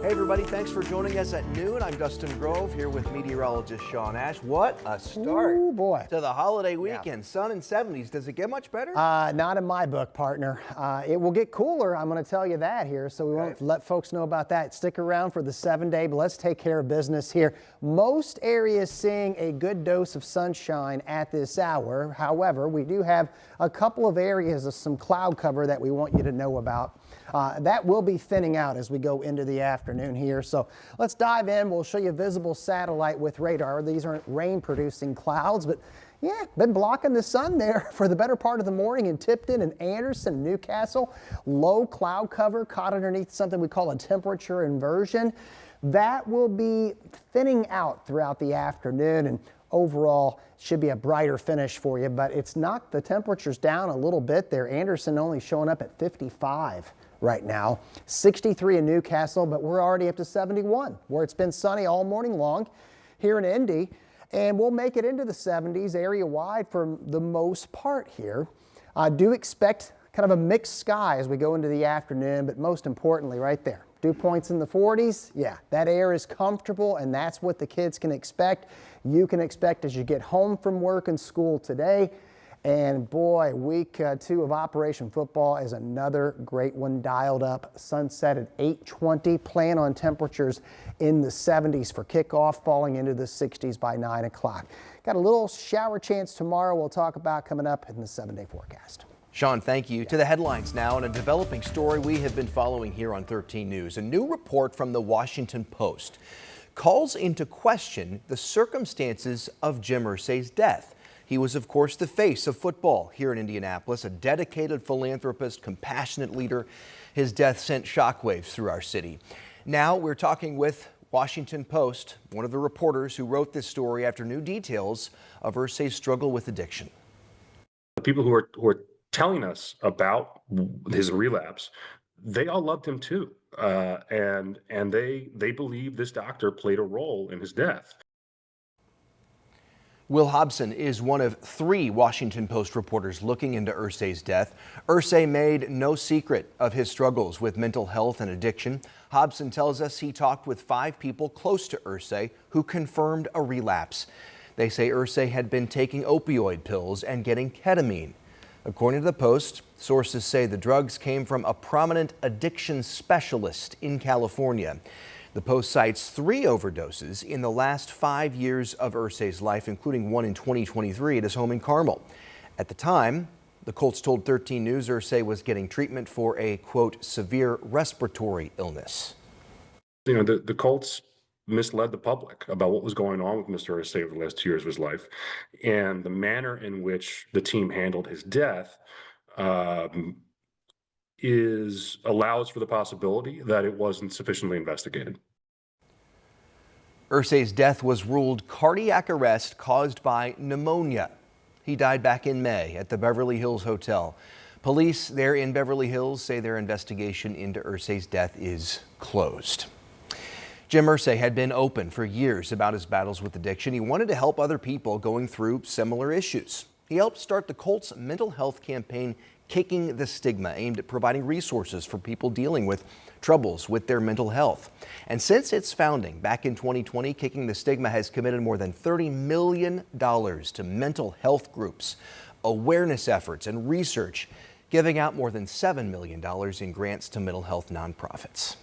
Hey everybody, thanks for joining us at noon. I'm Dustin Grove here with meteorologist Sean Ash. What a start to the holiday weekend. Sun and 70s. Does it get much better? Not in my book, partner. It will get cooler, I'm going to tell you that here, so we won't let folks know about that. Stick around for the 7-day, but let's take care of business here. Most areas seeing a good dose of sunshine at this hour. However, we do have a couple of areas of some cloud cover that we want you to know about. That will be thinning out as we go into the afternoon here. So let's dive in. We'll show you visible satellite with radar. These aren't rain producing clouds, but yeah, been blocking the sun there for the better part of the morning in Tipton and Anderson, Newcastle. Low cloud cover caught underneath something we call a temperature inversion. That will be thinning out throughout the afternoon, and overall should be a brighter finish for you, but it's knocked the temperatures down a little bit there. Anderson only showing up at 55 right now, 63 in Newcastle, but we're already up to 71 where it's been sunny all morning long here in Indy, and we'll make it into the 70s area wide for the most part here. I do expect kind of a mixed sky as we go into the afternoon, but most importantly right there, dew points in the 40s. Yeah, that air is comfortable, and that's what the kids can expect. You can expect as you get home from work and school today. And boy, week 2 of Operation Football is another great one dialed up. Sunset at 8:20. Plan on temperatures in the 70s for kickoff, falling into the 60s by 9 o'clock. Got a little shower chance tomorrow we'll talk about coming up in the 7-day forecast. Sean, thank you. To the headlines now, and a developing story we have been following here on 13 News. A new report from the Washington Post calls into question the circumstances of Jim Irsay's death. He was, of course, the face of football here in Indianapolis, a dedicated philanthropist, compassionate leader. His death sent shockwaves through our city. Now we're talking with Washington Post, one of the reporters who wrote this story after new details of Irsay's struggle with addiction. The people who are telling us about his relapse, they all loved him too, and they believe this doctor played a role in his death. Will Hobson is one of 3 Washington Post reporters looking into Irsay's death. Irsay made no secret of his struggles with mental health and addiction. Hobson tells us he talked with 5 people close to Irsay who confirmed a relapse. They say Irsay had been taking opioid pills and getting ketamine. According to the Post, sources say the drugs came from a prominent addiction specialist in California. The Post cites 3 overdoses in the last 5 years of Irsay's life, including one in 2023 at his home in Carmel. At the time, the Colts told 13 News Irsay was getting treatment for a, quote, severe respiratory illness. You know, the Colts misled the public about what was going on with Mr. Irsay over the last 2 years of his life, and the manner in which the team handled his death allows for the possibility that it wasn't sufficiently investigated. Irsay's death was ruled cardiac arrest caused by pneumonia. He died back in May at the Beverly Hills Hotel. Police there in Beverly Hills say their investigation into Irsay's death is closed. Jim Irsay had been open for years about his battles with addiction. He wanted to help other people going through similar issues. He helped start the Colts mental health campaign, Kicking the Stigma, aimed at providing resources for people dealing with troubles with their mental health. And since its founding back in 2020, Kicking the Stigma has committed more than $30 million to mental health groups, awareness efforts, and research, giving out more than $7 million in grants to mental health nonprofits.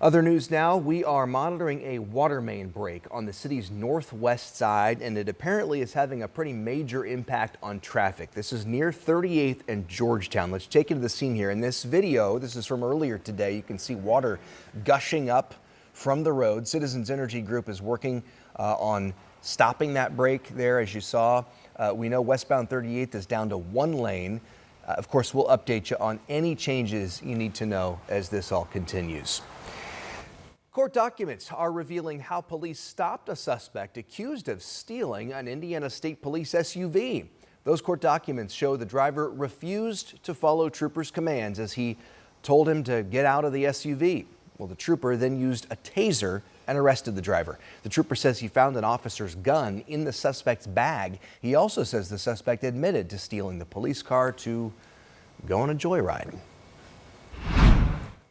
Other news now, we are monitoring a water main break on the city's northwest side, and it apparently is having a pretty major impact on traffic. This is near 38th and Georgetown. Let's take you to the scene here. In this video, this is from earlier today, you can see water gushing up from the road. Citizens Energy Group is working on stopping that break there, as you saw. We know westbound 38th is down to 1 lane. Of course, we'll update you on any changes you need to know as this all continues. Court documents are revealing how police stopped a suspect accused of stealing an Indiana State Police SUV. Those court documents show the driver refused to follow troopers' commands as he told him to get out of the SUV. Well, the trooper then used a taser and arrested the driver. The trooper says he found an officer's gun in the suspect's bag. He also says the suspect admitted to stealing the police car to go on a joyride.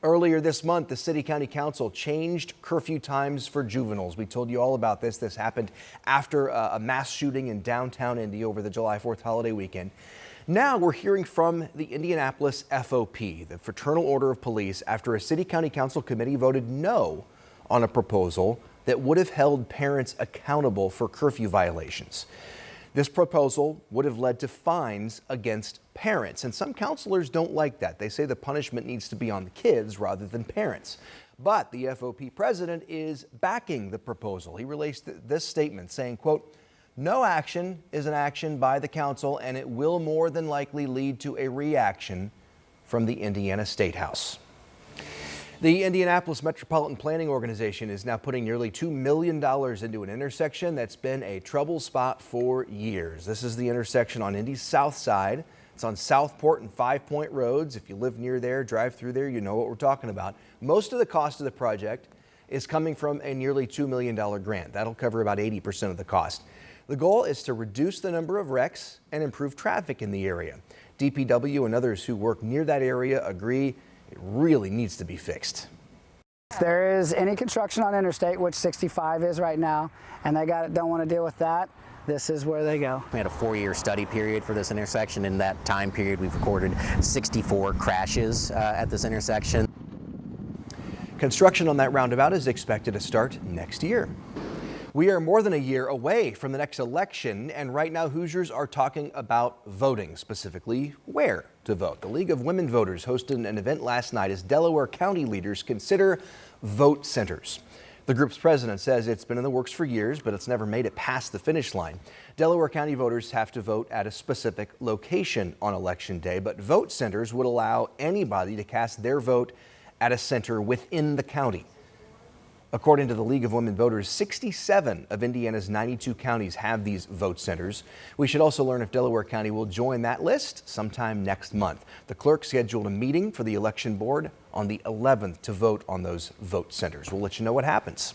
Earlier this month, the City County Council changed curfew times for juveniles. We told you all about this. This happened after a mass shooting in downtown Indy over the July 4th holiday weekend. Now we're hearing from the Indianapolis FOP, the Fraternal Order of Police, after a City County Council committee voted no on a proposal that would have held parents accountable for curfew violations. This proposal would have led to fines against parents, and some counselors don't like that. They say the punishment needs to be on the kids rather than parents. But the FOP president is backing the proposal. He released this statement saying, quote, "No action is an action by the council, and it will more than likely lead to a reaction from the Indiana State House." The Indianapolis Metropolitan Planning Organization is now putting nearly $2 million into an intersection that's been a trouble spot for years. This is the intersection on Indy's south side. It's on Southport and 5 Point roads. If you live near there, drive through there, you know what we're talking about. Most of the cost of the project is coming from a nearly $2 million grant. That'll cover about 80% of the cost. The goal is to reduce the number of wrecks and improve traffic in the area. DPW and others who work near that area agree it really needs to be fixed. If there is any construction on interstate, which 65 is right now, and they don't want to deal with that, this is where they go. We had a 4-year study period for this intersection. In that time period, we've recorded 64 crashes at this intersection. Construction on that roundabout is expected to start next year. We are more than a year away from the next election, and right now Hoosiers are talking about voting, specifically where to vote. The League of Women Voters hosted an event last night as Delaware County leaders consider vote centers. The group's president says it's been in the works for years, but it's never made it past the finish line. Delaware County voters have to vote at a specific location on Election Day, but vote centers would allow anybody to cast their vote at a center within the county. According to the League of Women Voters, 67 of Indiana's 92 counties have these vote centers. We should also learn if Delaware County will join that list sometime next month. The clerk scheduled a meeting for the election board on the 11th to vote on those vote centers. We'll let you know what happens.